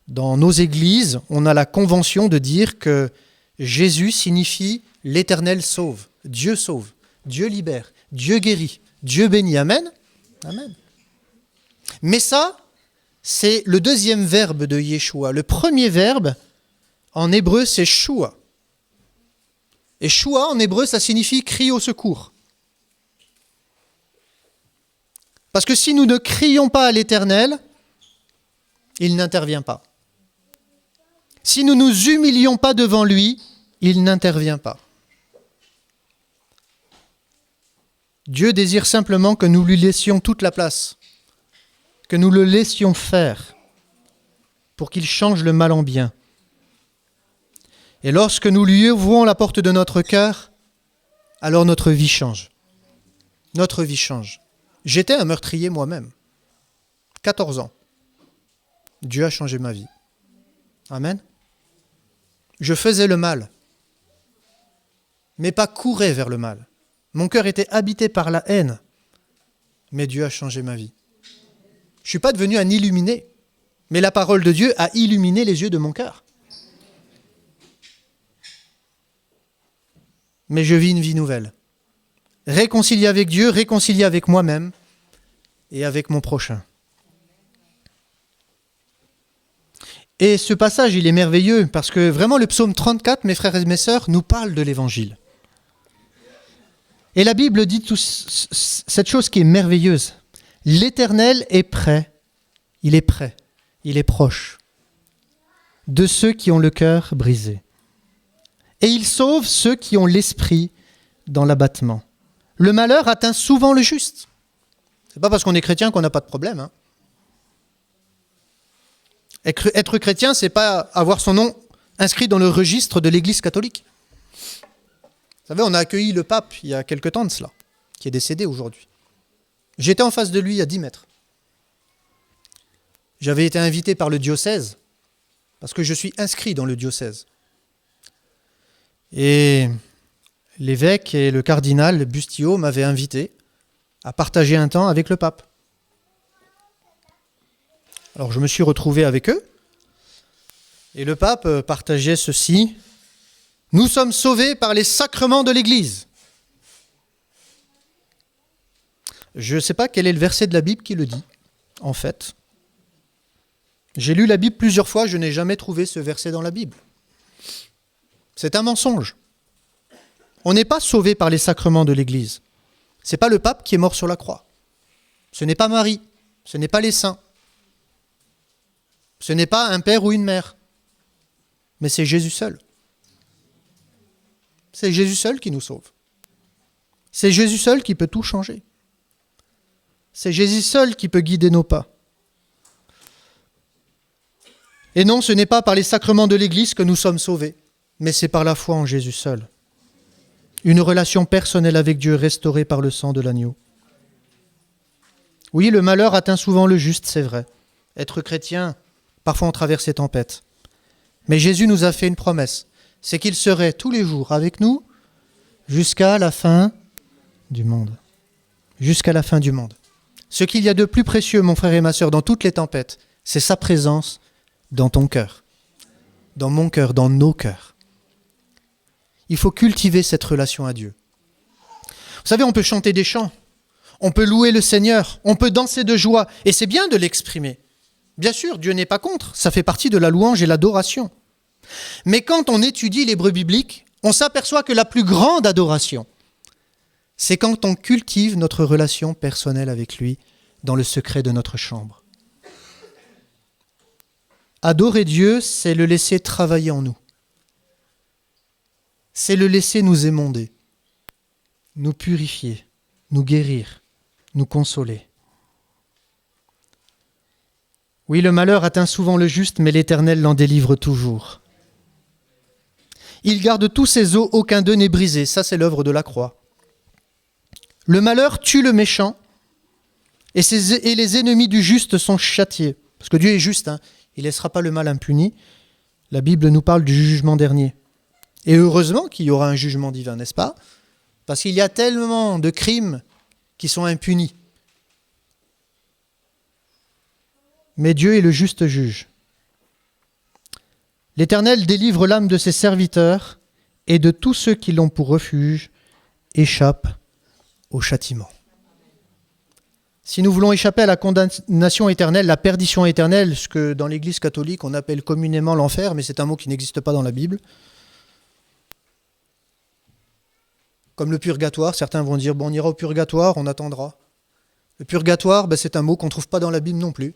dans nos églises, on a la convention de dire que Jésus signifie l'Éternel sauve, Dieu libère, Dieu guérit, Dieu bénit. Amen. Amen. Mais ça, c'est le deuxième verbe de Yeshua. Le premier verbe, en hébreu, c'est shua. Et shua, en hébreu, ça signifie cri au secours. Parce que si nous ne crions pas à l'Éternel, il n'intervient pas. Si nous ne nous humilions pas devant lui, il n'intervient pas. Dieu désire simplement que nous lui laissions toute la place, que nous le laissions faire pour qu'il change le mal en bien. Et lorsque nous lui ouvrons la porte de notre cœur, alors notre vie change. Notre vie change. J'étais un meurtrier moi-même. 14 ans. Dieu a changé ma vie. Amen. Je faisais le mal, mais pas courais vers le mal. Mon cœur était habité par la haine, mais Dieu a changé ma vie. Je ne suis pas devenu un illuminé, mais la parole de Dieu a illuminé les yeux de mon cœur. Mais je vis une vie nouvelle. Réconcilié avec Dieu, réconcilié avec moi-même et avec mon prochain. Et ce passage, il est merveilleux parce que vraiment le psaume 34, mes frères et mes sœurs, nous parle de l'Évangile. Et la Bible dit cette chose qui est merveilleuse. L'Éternel est prêt, il est proche de ceux qui ont le cœur brisé. Et il sauve ceux qui ont l'esprit dans l'abattement. Le malheur atteint souvent le juste. C'est pas parce qu'on est chrétien qu'on n'a pas de problème. Hein. Être chrétien, c'est pas avoir son nom inscrit dans le registre de l'Église catholique. Vous savez, on a accueilli le pape il y a quelque temps de cela, qui est décédé aujourd'hui. J'étais en face de lui à 10 mètres. J'avais été invité par le diocèse, parce que je suis inscrit dans le diocèse. Et l'évêque et le cardinal Bustillo m'avaient invité à partager un temps avec le pape. Alors je me suis retrouvé avec eux, et le pape partageait ceci. Nous sommes sauvés par les sacrements de l'Église. Je ne sais pas quel est le verset de la Bible qui le dit, en fait. J'ai lu la Bible plusieurs fois, je n'ai jamais trouvé ce verset dans la Bible. C'est un mensonge. On n'est pas sauvé par les sacrements de l'Église. Ce n'est pas le pape qui est mort sur la croix. Ce n'est pas Marie. Ce n'est pas les saints. Ce n'est pas un père ou une mère. Mais c'est Jésus seul. C'est Jésus seul qui nous sauve. C'est Jésus seul qui peut tout changer. C'est Jésus seul qui peut guider nos pas. Et non, ce n'est pas par les sacrements de l'Église que nous sommes sauvés, mais c'est par la foi en Jésus seul. Une relation personnelle avec Dieu restaurée par le sang de l'agneau. Oui, le malheur atteint souvent le juste, c'est vrai. Être chrétien, parfois on traverse les tempêtes. Mais Jésus nous a fait une promesse, c'est qu'il serait tous les jours avec nous jusqu'à la fin du monde. Jusqu'à la fin du monde. Ce qu'il y a de plus précieux, mon frère et ma sœur, dans toutes les tempêtes, c'est sa présence dans ton cœur, dans mon cœur, dans nos cœurs. Il faut cultiver cette relation à Dieu. Vous savez, on peut chanter des chants, on peut louer le Seigneur, on peut danser de joie, et c'est bien de l'exprimer. Bien sûr, Dieu n'est pas contre, ça fait partie de la louange et l'adoration. Mais quand on étudie l'hébreu biblique, on s'aperçoit que la plus grande adoration, c'est quand on cultive notre relation personnelle avec lui dans le secret de notre chambre. Adorer Dieu, c'est le laisser travailler en nous. C'est le laisser nous émonder, nous purifier, nous guérir, nous consoler. Oui, le malheur atteint souvent le juste, mais l'Éternel l'en délivre toujours. Il garde tous ses os, aucun d'eux n'est brisé. Ça, c'est l'œuvre de la croix. Le malheur tue le méchant, et les ennemis du juste sont châtiés. Parce que Dieu est juste, il ne laissera pas le mal impuni. La Bible nous parle du jugement dernier. Et heureusement qu'il y aura un jugement divin, n'est-ce pas? Parce qu'il y a tellement de crimes qui sont impunis. Mais Dieu est le juste juge. L'Éternel délivre l'âme de ses serviteurs et de tous ceux qui l'ont pour refuge échappent au châtiment. Si nous voulons échapper à la condamnation éternelle, la perdition éternelle, ce que dans l'Église catholique on appelle communément l'enfer, mais c'est un mot qui n'existe pas dans la Bible, comme le purgatoire, certains vont dire, on ira au purgatoire, on attendra. Le purgatoire, c'est un mot qu'on ne trouve pas dans la Bible non plus.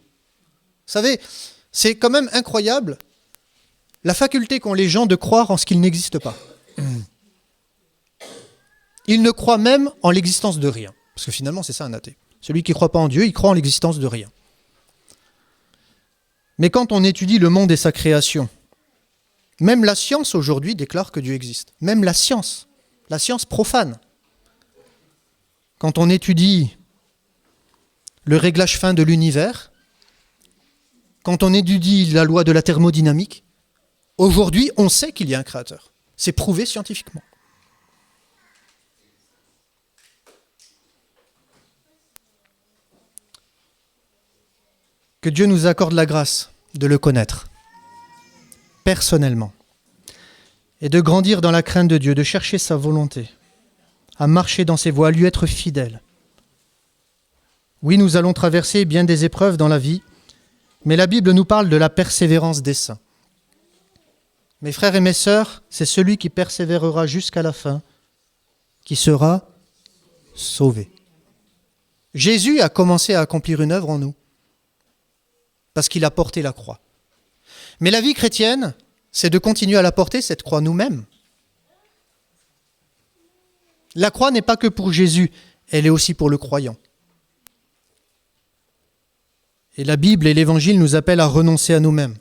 Vous savez, c'est quand même incroyable la faculté qu'ont les gens de croire en ce qu'il n'existe pas. Ils ne croient même en l'existence de rien. Parce que finalement, c'est ça un athée. Celui qui ne croit pas en Dieu, il croit en l'existence de rien. Mais quand on étudie le monde et sa création, même la science aujourd'hui déclare que Dieu existe. Même la science profane. Quand on étudie le réglage fin de l'univers, quand on étudie la loi de la thermodynamique, aujourd'hui, on sait qu'il y a un créateur. C'est prouvé scientifiquement. Que Dieu nous accorde la grâce de le connaître, personnellement, et de grandir dans la crainte de Dieu, de chercher sa volonté, à marcher dans ses voies, à lui être fidèle. Oui, nous allons traverser bien des épreuves dans la vie, mais la Bible nous parle de la persévérance des saints. Mes frères et mes sœurs, c'est celui qui persévérera jusqu'à la fin qui sera sauvé. Jésus a commencé à accomplir une œuvre en nous, parce qu'il a porté la croix. Mais la vie chrétienne, c'est de continuer à la porter, cette croix, nous-mêmes. La croix n'est pas que pour Jésus, elle est aussi pour le croyant. Et la Bible et l'Évangile nous appellent à renoncer à nous-mêmes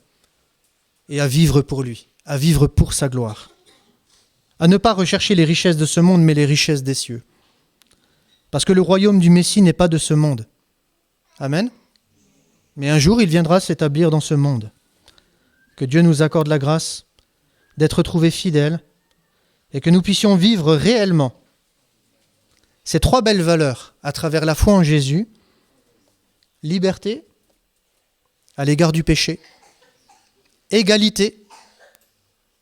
et à vivre pour lui, à vivre pour sa gloire. À ne pas rechercher les richesses de ce monde, mais les richesses des cieux. Parce que le royaume du Messie n'est pas de ce monde. Amen. Mais un jour, il viendra s'établir dans ce monde. Que Dieu nous accorde la grâce d'être trouvés fidèles et que nous puissions vivre réellement ces trois belles valeurs à travers la foi en Jésus, liberté à l'égard du péché, égalité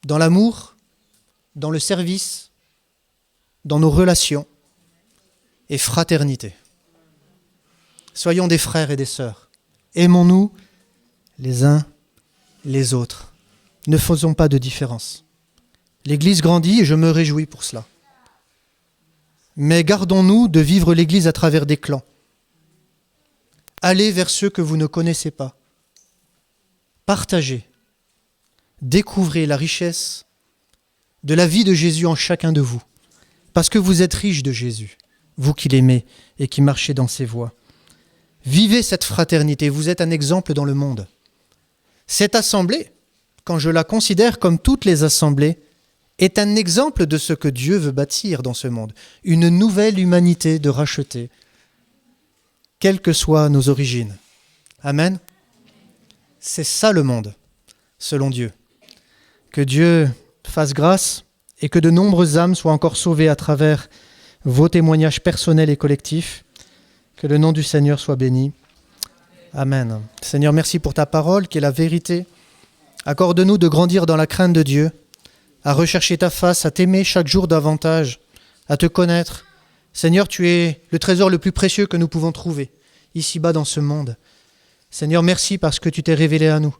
dans l'amour, dans le service, dans nos relations et fraternité. Soyons des frères et des sœurs. Aimons-nous les uns les autres. Ne faisons pas de différence. L'Église grandit et je me réjouis pour cela. Mais gardons-nous de vivre l'Église à travers des clans. Allez vers ceux que vous ne connaissez pas. Partagez. Découvrez la richesse de la vie de Jésus en chacun de vous. Parce que vous êtes riches de Jésus, vous qui l'aimez et qui marchez dans ses voies. Vivez cette fraternité, vous êtes un exemple dans le monde. Cette assemblée, quand je la considère comme toutes les assemblées, est un exemple de ce que Dieu veut bâtir dans ce monde. Une nouvelle humanité de racheter, quelles que soient nos origines. Amen. C'est ça le monde, selon Dieu. Que Dieu fasse grâce et que de nombreuses âmes soient encore sauvées à travers vos témoignages personnels et collectifs. Que le nom du Seigneur soit béni. Amen. Seigneur, merci pour ta parole qui est la vérité. Accorde-nous de grandir dans la crainte de Dieu, à rechercher ta face, à t'aimer chaque jour davantage, à te connaître. Seigneur, tu es le trésor le plus précieux que nous pouvons trouver ici-bas dans ce monde. Seigneur, merci parce que tu t'es révélé à nous.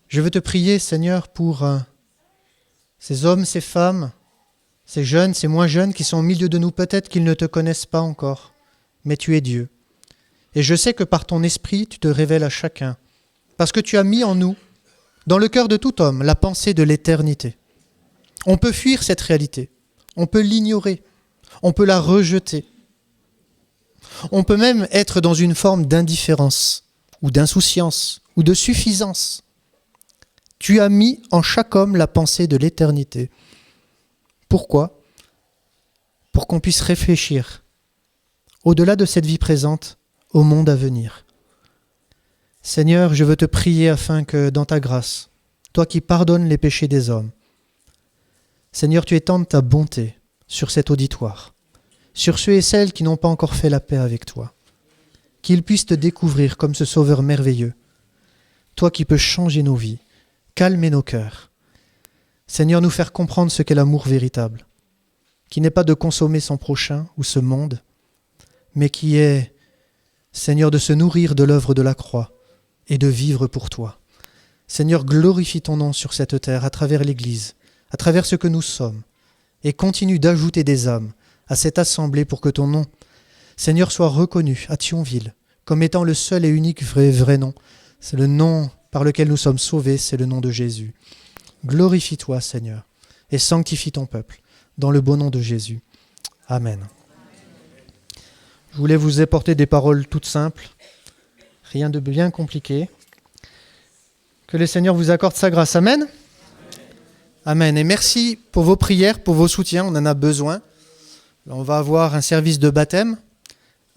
Je veux te prier, Seigneur, pour ces hommes, ces femmes, ces jeunes, ces moins jeunes qui sont au milieu de nous. Peut-être qu'ils ne te connaissent pas encore, mais tu es Dieu. Et je sais que par ton esprit, tu te révèles à chacun, parce que tu as mis en nous, dans le cœur de tout homme, la pensée de l'éternité. On peut fuir cette réalité, on peut l'ignorer, on peut la rejeter. On peut même être dans une forme d'indifférence, ou d'insouciance, ou de suffisance. Tu as mis en chaque homme la pensée de l'éternité. Pourquoi ? Pour qu'on puisse réfléchir, au-delà de cette vie présente, au monde à venir. Seigneur, je veux te prier afin que dans ta grâce, toi qui pardonnes les péchés des hommes, Seigneur, tu étendes ta bonté sur cet auditoire, sur ceux et celles qui n'ont pas encore fait la paix avec toi, qu'ils puissent te découvrir comme ce Sauveur merveilleux, toi qui peux changer nos vies, calmer nos cœurs. Seigneur, nous faire comprendre ce qu'est l'amour véritable, qui n'est pas de consommer son prochain ou ce monde, mais qui est, Seigneur, de se nourrir de l'œuvre de la croix et de vivre pour toi. Seigneur, glorifie ton nom sur cette terre à travers l'Église, à travers ce que nous sommes, et continue d'ajouter des âmes à cette assemblée pour que ton nom, Seigneur, soit reconnu à Thionville comme étant le seul et unique vrai nom. C'est le nom par lequel nous sommes sauvés, c'est le nom de Jésus. Glorifie-toi, Seigneur, et sanctifie ton peuple, dans le beau nom de Jésus. Amen. Je voulais vous apporter des paroles toutes simples, rien de bien compliqué. Que le Seigneur vous accorde sa grâce. Amen. Amen. Et merci pour vos prières, pour vos soutiens, on en a besoin. On va avoir un service de baptême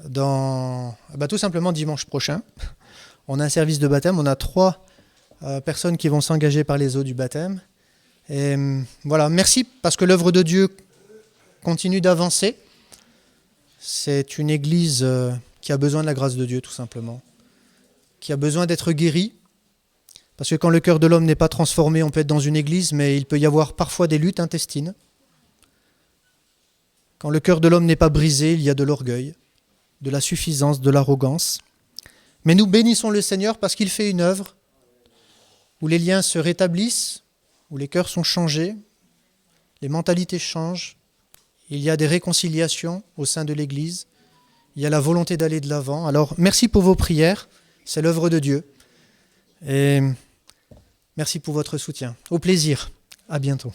tout simplement dimanche prochain. On a un service de baptême, on a 3 personnes qui vont s'engager par les eaux du baptême. Et voilà, merci parce que l'œuvre de Dieu continue d'avancer. C'est une église qui a besoin de la grâce de Dieu, tout simplement, qui a besoin d'être guérie. Parce que quand le cœur de l'homme n'est pas transformé, on peut être dans une église, mais il peut y avoir parfois des luttes intestines. Quand le cœur de l'homme n'est pas brisé, il y a de l'orgueil, de la suffisance, de l'arrogance. Mais nous bénissons le Seigneur parce qu'il fait une œuvre où les liens se rétablissent, où les cœurs sont changés, les mentalités changent, il y a des réconciliations au sein de l'Église, il y a la volonté d'aller de l'avant. Alors, merci pour vos prières, c'est l'œuvre de Dieu. Et merci pour votre soutien. Au plaisir, à bientôt.